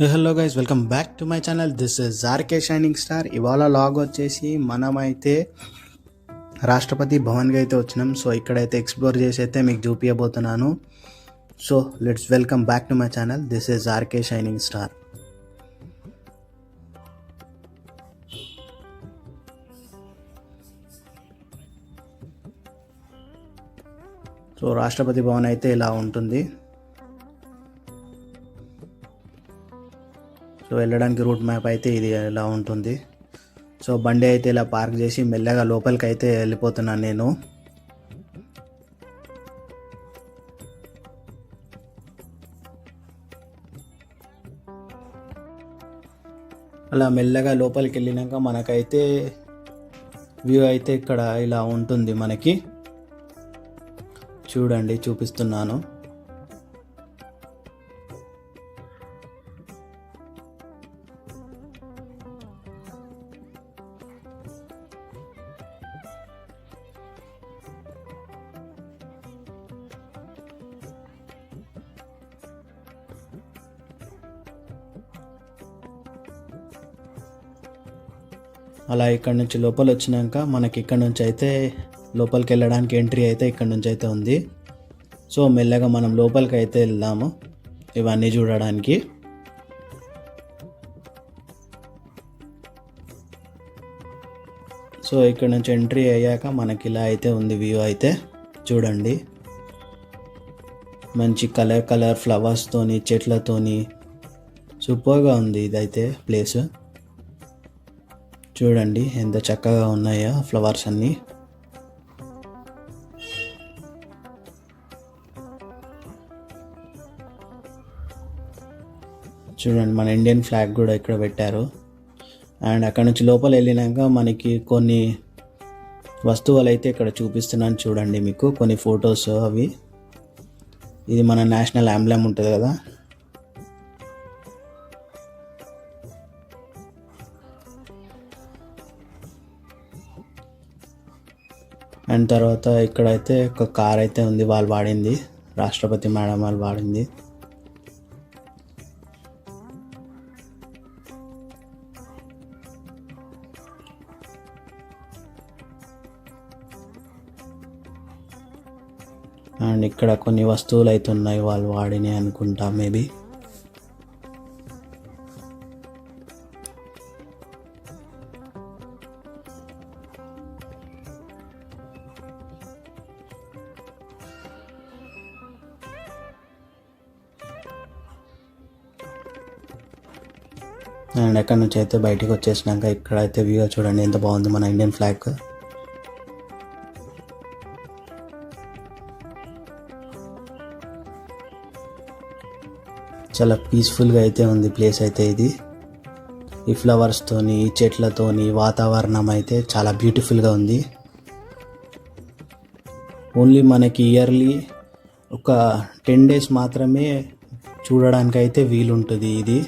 Hello guys, welcome back to my channel. This is RK shining star. ఇవాళ log వచ్చేసి మనమైతే రాష్ట్రపతి భవన్కి అయితే వచ్చినాం. సో ఇక్కడైతే ఎక్స్ప్లోర్ చేసి అయితే మీకు చూపించబోతున్నాను. So let's welcome back to my channel. This is RK shining star. So Rashtrapati Bhavan అయితే ఇలా ఉంటుంది. సో వెళ్ళడానికి రూట్ మ్యాప్ అయితే ఇది ఇలా ఉంటుంది. సో బండి అయితే ఇలా పార్క్ చేసి మెల్లగా లోపలికి అయితే వెళ్ళిపోతున్నాను నేను. అలా మెల్లగా లోపలికి వెళ్ళినాక మనకైతే వ్యూ అయితే ఇక్కడ ఇలా ఉంటుంది. మనకి చూడండి, చూపిస్తున్నాను. అలా ఇక్కడ నుంచి లోపల వచ్చినాక మనకి ఇక్కడ నుంచి అయితే లోపలికి వెళ్ళడానికి ఎంట్రీ అయితే ఇక్కడ నుంచి అయితే ఉంది. సో మెల్లగా మనం లోపలికి అయితే వెళ్దాము ఇవన్నీ చూడడానికి. సో ఇక్కడ నుంచి ఎంట్రీ అయ్యాక మనకి ఇలా అయితే ఉంది వ్యూ అయితే చూడండి. మంచి కలర్ ఫ్లవర్స్తోని చెట్లతోని సూపర్గా ఉంది ఇదైతే ప్లేస్. చూడండి ఎంత చక్కగా ఉన్నాయో ఫ్లవర్స్ అన్నీ. చూడండి మన ఇండియన్ ఫ్లాగ్ కూడా ఇక్కడ పెట్టారు. అండ్ అక్కడ నుంచి లోపల వెళ్ళినాక మనకి కొన్ని వస్తువులు అయితే ఇక్కడ చూపిస్తున్నాను చూడండి. మీకు కొన్ని ఫొటోస్ అవి. ఇది మన నేషనల్ ఎంబ్లెమ్ ఉంటుంది కదా, అండ్ తర్వాత ఇక్కడైతే ఒక కార్ అయితే ఉంది, వాళ్ళు వాడింది, రాష్ట్రపతి మేడం వాళ్ళు వాడింది. అండ్ ఇక్కడ కొన్ని వస్తువులు అయితే ఉన్నాయి వాళ్ళు వాడినాయి అనుకుంటా మేబీ. అండ్ ఎక్కడి నుంచి అయితే బయటికి వచ్చేసినాక ఇక్కడైతే వ్యూ చూడండి ఎంత బాగుంది మన ఇండియన్ ఫ్లాగ్. చాలా పీస్ఫుల్గా అయితే ఉంది ప్లేస్ అయితే ఇది. ఈ ఫ్లవర్స్తోని ఈ చెట్లతోని వాతావరణం అయితే చాలా బ్యూటిఫుల్గా ఉంది. ఓన్లీ మనకి ఇయర్లీ ఒక 10 days మాత్రమే చూడడానికి అయితే వీలుంటుంది ఇది.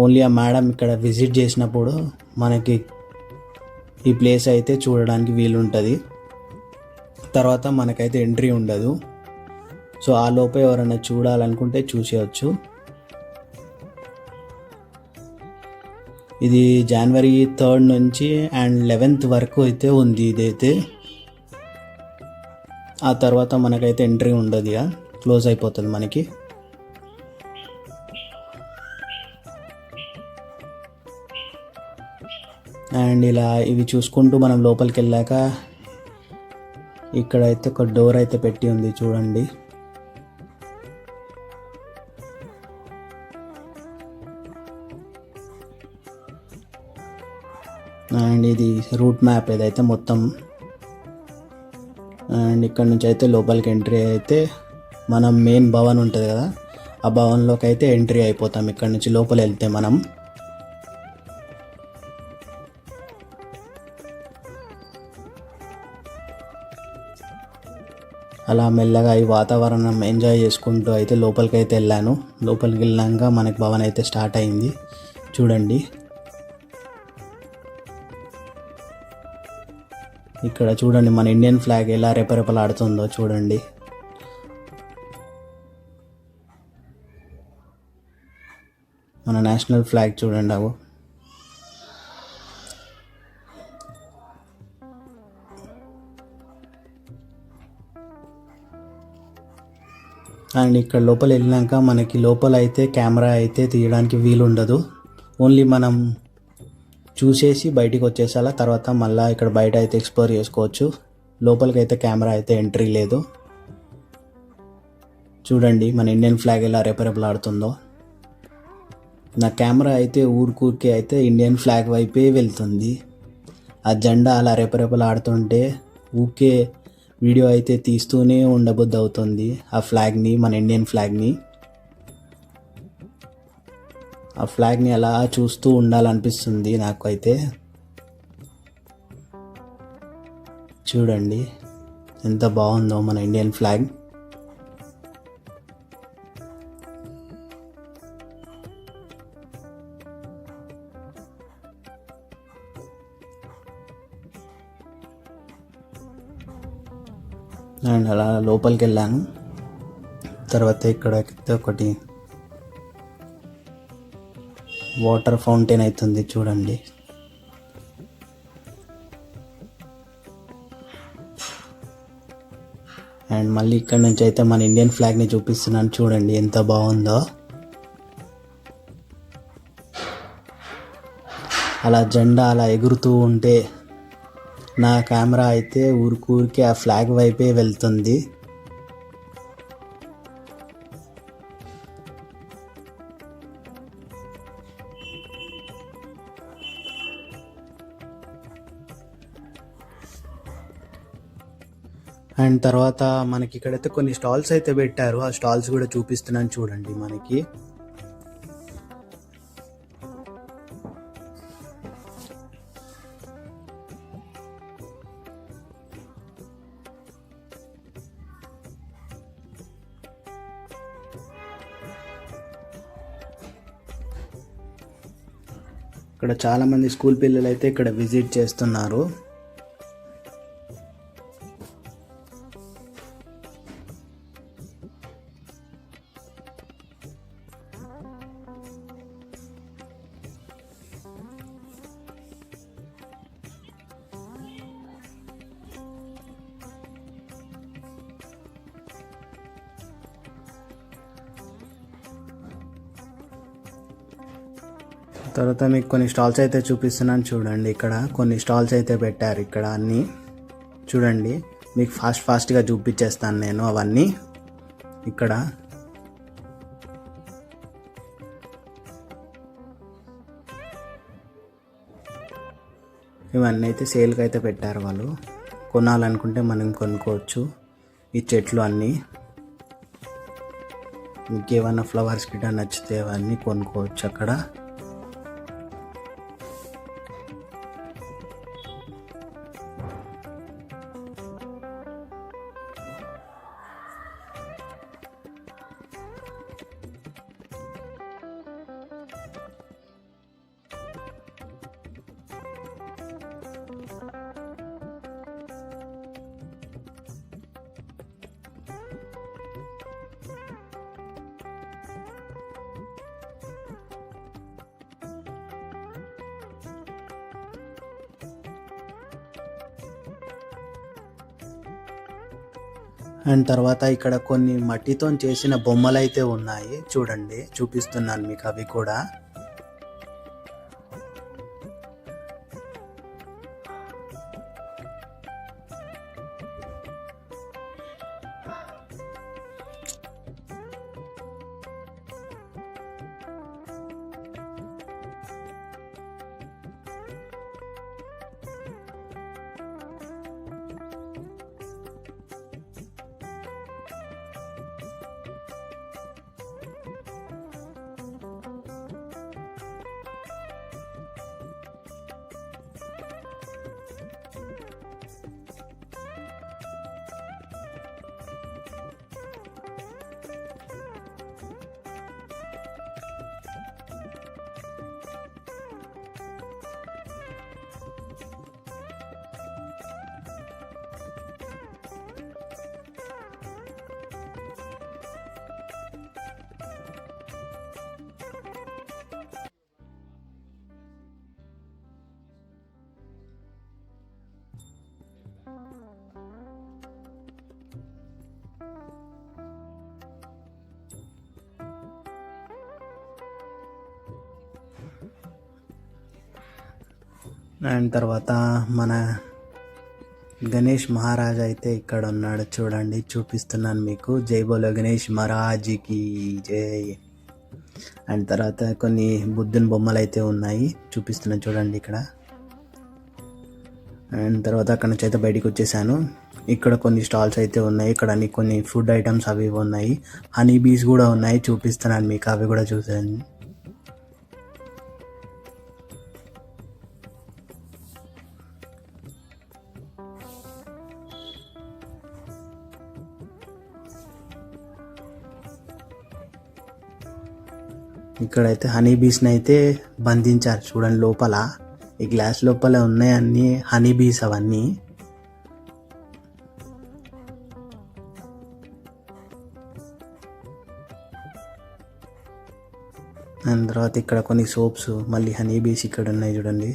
ఓన్లీ ఆ మేడం ఇక్కడ విజిట్ చేసినప్పుడు మనకి ఈ ప్లేస్ అయితే చూడడానికి వీలుంటుంది. తర్వాత మనకైతే ఎంట్రీ ఉండదు. సో ఆ లోపే ఎవరైనా చూడాలనుకుంటే చూసేయచ్చు. ఇది January 3rd నుంచి అండ్ 11th వరకు అయితే ఉంది ఇదైతే. ఆ తర్వాత మనకైతే ఎంట్రీ ఉండదు, ఇక క్లోజ్ అయిపోతుంది మనకి. అండ్ ఇలా ఇవి చూసుకుంటూ మనం లోపలికి వెళ్ళాక ఇక్కడైతే ఒక డోర్ అయితే పెట్టి ఉంది చూడండి. అండ్ ఇది రూట్ మ్యాప్ ఏదైతే మొత్తం. అండ్ ఇక్కడ నుంచి అయితే లోపలికి ఎంట్రీ అయితే మనం మెయిన్ భవన్ ఉంటుంది కదా, ఆ భవన్లోకి అయితే ఎంట్రీ అయిపోతాం ఇక్కడ నుంచి లోపల వెళ్తే మనం. అలా మెల్లగా ఈ వాతావరణం ఎంజాయ్ చేసుకుంటూ అయితే లోపలికి అయితే వెళ్ళాను. లోపలికి వెళ్ళాక మనకి భవన్ అయితే స్టార్ట్ అయింది చూడండి. ఇక్కడ చూడండి మన ఇండియన్ ఫ్లాగ్ ఎలా రెపరెపలాడుతుందో చూడండి. మన నేషనల్ ఫ్లాగ్ చూడండి అవు. అండ్ ఇక్కడ లోపల వెళ్ళినాక మనకి లోపల అయితే కెమెరా అయితే తీయడానికి వీలు ఉండదు. ఓన్లీ మనం చూసేసి బయటికి వచ్చేసాల. తర్వాత మళ్ళీ ఇక్కడ బయట అయితే ఎక్స్ప్లోర్ చేసుకోవచ్చు. లోపలికి అయితే కెమెరా అయితే ఎంట్రీ లేదు. చూడండి మన ఇండియన్ ఫ్లాగ్ ఎలా రెపరెపలాడుతుందో. నా కెమెరా అయితే ఊరికే అయితే ఇండియన్ ఫ్లాగ్ వైపే వెళ్తుంది. ఆ జెండా అలా రెపరెపలాడుతుంటే ఊరికే వీడియో అయితే తీస్తూనే ఉండబుద్ధి అవుతుంది. ఆ ఫ్లాగ్ని, మన ఇండియన్ ఫ్లాగ్ని, ఆ ఫ్లాగ్ని అలా చూస్తూ ఉండాలనిపిస్తుంది నాకు అయితే. చూడండి ఎంత బాగుందో మన ఇండియన్ ఫ్లాగ్. అండ్ అలా లోపలికి వెళ్ళాను. తర్వాత ఇక్కడ ఒకటి వాటర్ ఫౌంటైన్ అవుతుంది చూడండి. అండ్ మళ్ళీ ఇక్కడ నుంచి అయితే మన ఇండియన్ ఫ్లాగ్ని చూపిస్తున్నాను. చూడండి ఎంత బాగుందో. అలా జెండా అలా ఎగురుతూ ఉంటే నా కెమెరా అయితే ఊరికే ఆ ఫ్లాగ్ వైపే వెళ్తుంది. అండ్ తర్వాత మనకి ఇక్కడైతే కొన్ని స్టాల్స్ అయితే పెట్టారు. ఆ స్టాల్స్ కూడా చూపిస్తున్నాను చూడండి. మనకి ఇక్కడ చాలామంది స్కూల్ పిల్లలు అయితే ఇక్కడ విజిట్ చేస్తున్నారు. తర్వాత మీకు కొన్ని స్టాల్స్ అయితే చూపిస్తున్నాను చూడండి. ఇక్కడ కొన్ని స్టాల్స్ అయితే పెట్టారు. ఇక్కడ అన్నీ చూడండి. మీకు ఫాస్ట్గా చూపించేస్తాను నేను అవన్నీ. ఇక్కడ ఇవన్నీ అయితే సేల్కి అయితే పెట్టారు వాళ్ళు. కొనాలనుకుంటే మనం కొనుక్కోవచ్చు. ఈ చెట్లు అన్నీ మీకు ఏమన్నా ఫ్లవర్స్ గిట్ట నచ్చితే అవన్నీ కొనుక్కోవచ్చు అక్కడ. అండ్ తర్వాత ఇక్కడ కొన్ని మట్టితో చేసిన బొమ్మలు అయితే ఉన్నాయి చూడండి. చూపిస్తున్నాను మీకు అవి కూడా. అండ్ తర్వాత మన గణేష్ మహారాజ్ అయితే ఇక్కడ ఉన్నాడు చూడండి, చూపిస్తున్నాను మీకు. జై బోలో గణేష్ మహారాజ్కి జై. అండ్ తర్వాత కొన్ని బుద్ధుని బొమ్మలు అయితే ఉన్నాయి, చూపిస్తున్నాను చూడండి ఇక్కడ. అండ్ తర్వాత అక్కడ నుంచి అయితే బయటికి వచ్చేసాను. ఇక్కడ కొన్ని స్టాల్స్ అయితే ఉన్నాయి, ఇక్కడ అన్ని కొన్ని ఫుడ్ ఐటమ్స్ అవి ఉన్నాయి, హనీ బీస్ కూడా ఉన్నాయి, చూపిస్తున్నాను మీకు, అవి కూడా చూసాను. ఇక్కడైతే హనీ బీస్ని అయితే బంధించారు చూడండి లోపల. ఈ గ్లాస్ లోపల ఉన్నాయి అన్ని హనీ బీస్ అవన్నీ. దాని తర్వాత ఇక్కడ కొన్ని సోప్స్, మళ్ళీ హనీ బీస్ ఇక్కడ ఉన్నాయి చూడండి.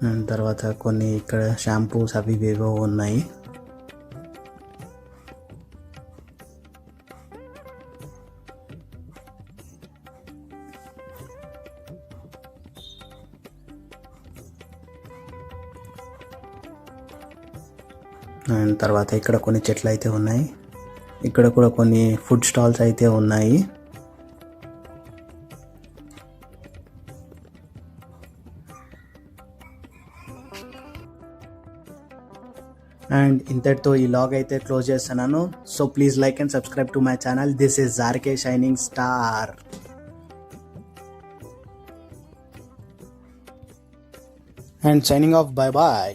దాని తర్వాత కొన్ని ఇక్కడ షాంపూస్ అవి ఇవేవో ఉన్నాయి. అండ్ తర్వాత ఇక్కడ కొన్ని చెట్లు అయితే ఉన్నాయి, ఇక్కడ కూడా కొన్ని ఫుడ్ స్టాల్స్ అయితే ఉన్నాయి. అండ్ ఇంతటితో ఈ లాగ్ అయితే క్లోజ్ చేస్తున్నాను. So please like and subscribe to my channel. This is RK shining star and signing off. Bye bye.